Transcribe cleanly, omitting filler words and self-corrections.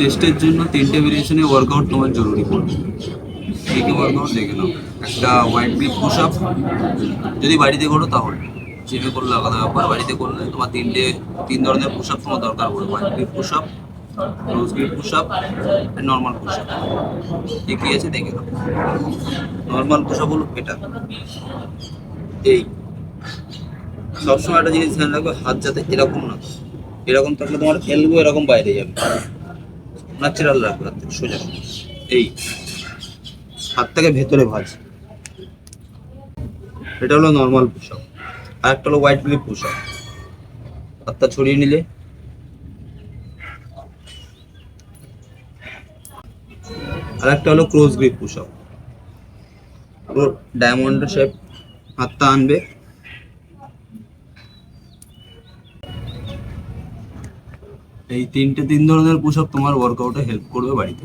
চেস্টের জন্য 3টে ভেরিয়েশনের ওয়ার্কআউট তোমার জরুরি পড়বে। কী কী ওয়ার্কআউট দেখে নাও। একটা ওয়াইড গ্রিপ পুশ আপ, যদি বাড়িতে করো তাহলে, জিমে করলে আলাদা ব্যাপার। বাড়িতে করলে তোমার তিন ধরনের পুশ আপ তোমার দরকার পড়বে। Wide grip push up, close grip push up, normal push up. কী কী আছে দেখে নাও। নর্মাল পুশ আপ হলো এটা, এই সবসময় একটা জিনিস ধ্যান রাখবে, হাত যাতে এরকম না, এরকম থাকলে তোমার এলবো এরকম বাইরে যাবে। ন্যাচারাল রাখবে, হাত থেকে সোজা, এই হাতটাকে ভেতরে ভাজ। এটা হলো নর্মাল পুশ আপ। আর একটা হলো ওয়াইড গ্রিপ পুশ আপ, হাতটা ছড়িয়ে নিলে। আর একটা হলো ক্লোজ গ্রিপ পুশ আপ, পুরো ডায়মন্ড শেপ, হাতটা আনবে। এই তিন ধরনের পুশ আপ তোমার ওয়ার্কআউটে হেল্প করবে বাড়িতে।